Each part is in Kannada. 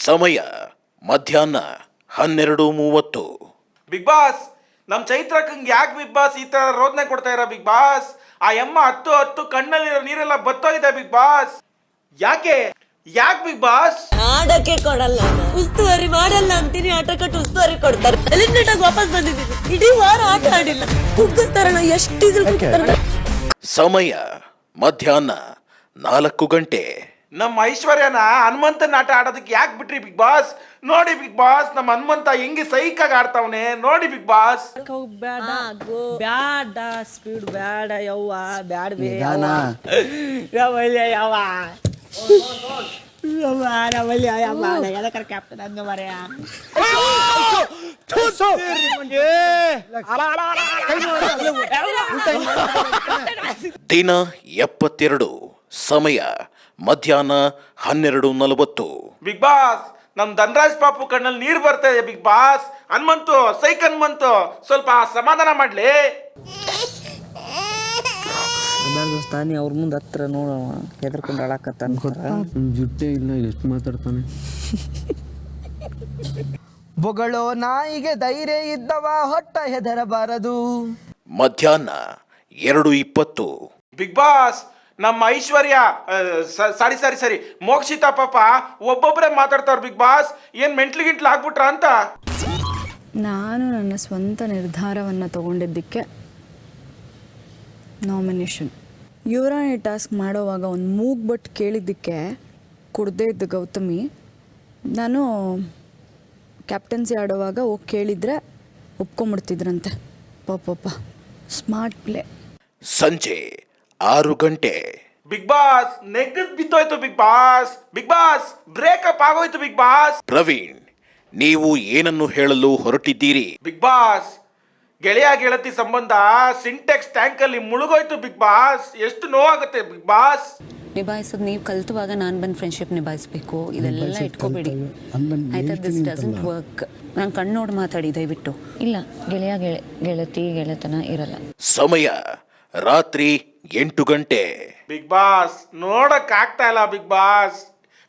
ಸಮಯ ಮಧ್ಯಾಹ್ನ 12:30. ಬಿಗ್ ಬಾಸ್ ನಮ್ಮ ಚೈತ್ರಕ್ಕಂಗೆ ಯಾಕೆ ಬಿಗ್ ಬಾಸ್ ಈ ತರ ರೋದನೆ ಕೊಡ್ತಾ ಇರೋ ಬಿಗ್ ಬಾಸ್? ಆ ಎಮ್ಮ ಹತ್ತು ಕಣ್ಣಲ್ಲಿರೋ ನೀರೆಲ್ಲ ಬತ್ತೋಗಿದೆ ಬಿಗ್ ಬಾಸ್. ಯಾಕೆ ಬಿಗ್ ಬಾಸ್? ಆಡಕ್ಕೆ ಕೊಡಲ್ಲ, ಉಸ್ತುವಾರಿ ಮಾಡಲ್ಲ ಅಂತೀನಿ, ಆಟ ಕಟ್ಟು ಉಸ್ತುವಾರಿ ಕೊಡ್ತಾರೆ. ಎಲಿಮಿನೇಟ್ ಆಗಿ ವಾಪಸ್ ಬಂದಿದ್ದೀನಿ, ಇಡೀ ವಾರ ಆಟ ಆಡಿಲ್ಲ. ಕುಗ್ಗಿಸ್ತಾರಣ, ಎಷ್ಟು ಡೀಸೆಲ್ ಕುಗ್ಗಿಸ್ತಾರಣ. ಸಮಯ ಮಧ್ಯಾಹ್ನ 4 ಗಂಟೆ. ನಮ್ಮ ಐಶ್ವರ್ಯನ ಹನುಮಂತನ ಆಟ ಆಡೋದಕ್ಕೆ ಯಾಕೆ ಬಿಟ್ರಿ ಬಿಗ್ ಬಾಸ್? ನೋಡಿ ಬಿಗ್ ಬಾಸ್, ನಮ್ಮ ಹನುಮಂತ ಹೆಂಗೆ ಸೈಕಾಗಿ ಆಡ್ತಾವನೆ ನೋಡಿ ಬಿಗ್ ಬಾಸ್. ಬ್ಯಾಡ ಸ್ಪೀಡ್ ಬ್ಯಾಡ ಯವ್ವ, ಬ್ಯಾಡ ಬೇ ಕ್ಯಾಪ್ಟನ್ ಹಂಗ ಮರೆಯ ದಿನ 72. ಸಮಯ ಮಧ್ಯಾಹ್ನ 12:40. ಬಿಗ್ ಬಾಸ್, ನಮ್ ಧನರಾಜ್ ಪಾಪು ಕಣ್ಣಲ್ಲಿ ನೀರು ಬರ್ತಾ ಇದೆ ಬಿಗ್ ಬಾಸ್. ಹನುಮಂತು ಸೈಕ್ ಹನುಮಂತು ಸ್ವಲ್ಪ ಸಮಾಧಾನ ಮಾಡ್ಲಿ. ದೋಸ್ತಾನಿ ಅವ್ರ ಮುಂದೆ ಹತ್ರ ನೋಡವ ಹೆದರ್ಕೊಂಡು ಅಳಕತ್ತಾನ. ಜುಟ್ಟೆ ಇಲ್ಲ, ಎಷ್ಟು ಮಾತಾಡ್ತಾನೆ. ಬೊಗಳೋ ನಾಯಿಗೆ ಧೈರ್ಯ ಇದ್ದವ ಹೊಟ್ಟ ಹೆದರಬಾರದು. ಮಧ್ಯಾಹ್ನ 2:20. ಬಿಗ್ ಬಾಸ್, ನಮ್ಮ ಐಶ್ವರ್ಯ ಸರಿ ಮೋಕ್ಷಿತಾ ಪಾಪ ಒಬ್ಬೊಬ್ಬರೇ ಮಾತಾಡ್ತಾವ್ರ ಬಿಗ್ ಬಾಸ್. ಏನ್ ಮೆಂಟ್ಲು ಆಗ್ಬಿಟ್ರ ಅಂತ. ನಾನು ನನ್ನ ಸ್ವಂತ ನಿರ್ಧಾರವನ್ನು ತಗೊಂಡಿದ್ದಕ್ಕೆ ನಾಮಿನೇಷನ್. ಯುವರಾಣಿ ಟಾಸ್ಕ್ ಮಾಡೋವಾಗ ಒಂದು ಮೂಗ್ಬಟ್ಟು ಕೇಳಿದ್ದಕ್ಕೆ ಕೊಡದೇ ಇದ್ದ ಗೌತಮಿ, ನಾನು ಕ್ಯಾಪ್ಟನ್ಸಿ ಆಡೋವಾಗ ಹೋಗಿ ಕೇಳಿದರೆ ಒಪ್ಕೊಂಬಿಡ್ತಿದ್ರಂತೆ. ಪಾಪ ಸ್ಮಾರ್ಟ್ ಪ್ಲೇ. ಸಂಜೆ 6 ಗಂಟೆ. ಬಿಗ್ ಬಾಸ್, ನೆಗದ್ ಬಿದ್ದೋಯ್ತು Bigg boss. Big Boss, breakup ಆಗೋಯ್ತು ಬಿಗ್ ಬಾಸ್. ಪ್ರವೀಣ್, ನೀವು ಏನನ್ನು ಹೇಳಲು ಹೊರಟಿದ್ದೀರಿ? ಬಿಗ್ ಬಾಸ್, ಗೆಳೆಯ ಗೆಳತಿ ಸಂಬಂಧ ಸಿಂಟೆಕ್ಸ್ ಟ್ಯಾಂಕ್ ಅಲ್ಲಿ ಮುಳುಗೋಯ್ತು ಬಿಗ್ ಬಾಸ್. ಎಷ್ಟು ನೋವಾಗುತ್ತೆ ಬಿಗ್ ಬಾಸ್. ನಿಭಾಯಿಸೋದು ನೀವು ಕಲ್ತುವಾಗ ನಾನು ಬಂದು ಫ್ರೆಂಡ್ಶಿಪ್ ನಿಭಾಯಿಸಬೇಕು, ಇದೆಲ್ಲ ಇಟ್ಕೋಬೇಡಿ ಆಯ್ತಾ. This doesn't work. ನಾನು ಕಣ್ಣು ನೋಡಿ ಮಾತಾಡಿ ದಯವಿಟ್ಟು. ಇಲ್ಲ, ಗೆಳತನ ಇರಲ್ಲ. ಸಮಯ ರಾತ್ರಿ 8 ಗಂಟೆ. ಬಿಗ್ ಬಾಸ್, ನೋಡಕ್ ಆಗ್ತಾ ಇಲ್ಲ ಬಿಗ್ ಬಾಸ್.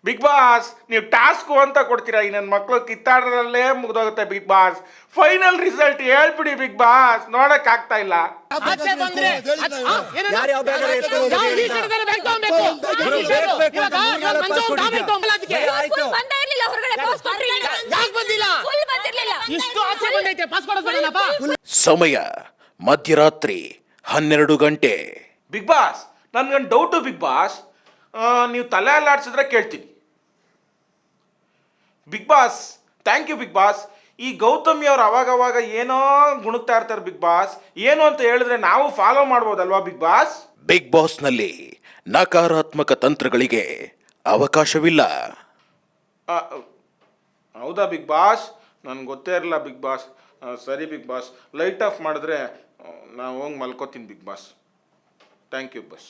ಬಿಗ್ ಬಾಸ್, ನೀವು ಟಾಸ್ಕ್ ಅಂತ ಕೊಡ್ತೀರಾ, ಈ ನನ್ನ ಮಕ್ಕಳು ಕಿತ್ತಾಡೋದ್ರಲ್ಲೇ ಮುಗ್ದೋಗುತ್ತೆ ಬಿಗ್ ಬಾಸ್. ಫೈನಲ್ ರಿಸಲ್ಟ್ ಹೇಳ್ಬಿಡಿ ಬಿಗ್ ಬಾಸ್, ನೋಡಕ್ ಆಗ್ತಾ ಇಲ್ಲ. ಸಮಯ ಮಧ್ಯರಾತ್ರಿ 12 ಗಂಟೆ. ಬಿಗ್ ಬಾಸ್, ನನ್ಗೊಂದು ಡೌಟು ಬಿಗ್ ಬಾಸ್. ನೀವು ತಲೆ ಅಲ್ಲಾಡ್ಸಿದ್ರೆ ಕೇಳ್ತೀನಿ big boss. Thank you big boss. ಈ ಗೌತಮಿ ಅವ್ರು ಅವಾಗವಾಗ ಏನೋ ಗುಣಗ್ತಾ ಇರ್ತಾರೆ ಬಿಗ್ ಬಾಸ್. ಏನು ಅಂತ ಹೇಳಿದ್ರೆ ನಾವು ಫಾಲೋ ಮಾಡ್ಬೋದಲ್ವಾ ಬಿಗ್ ಬಾಸ್? ಬಿಗ್ ಬಾಸ್ನಲ್ಲಿ ನಕಾರಾತ್ಮಕ ತಂತ್ರಗಳಿಗೆ ಅವಕಾಶವಿಲ್ಲ. ಹೌದಾ ಬಿಗ್ ಬಾಸ್? ನನ್ಗೆ ಗೊತ್ತೇ ಇರಲ್ಲ ಬಿಗ್ ಬಾಸ್. ಸರಿ ಬಿಗ್ ಬಾಸ್, ಲೈಟ್ ಆಫ್ ಮಾಡಿದ್ರೆ ನಾವು ಹೋಗಿ ಮಲ್ಕೋತೀನಿ Bigg boss. Thank you boss.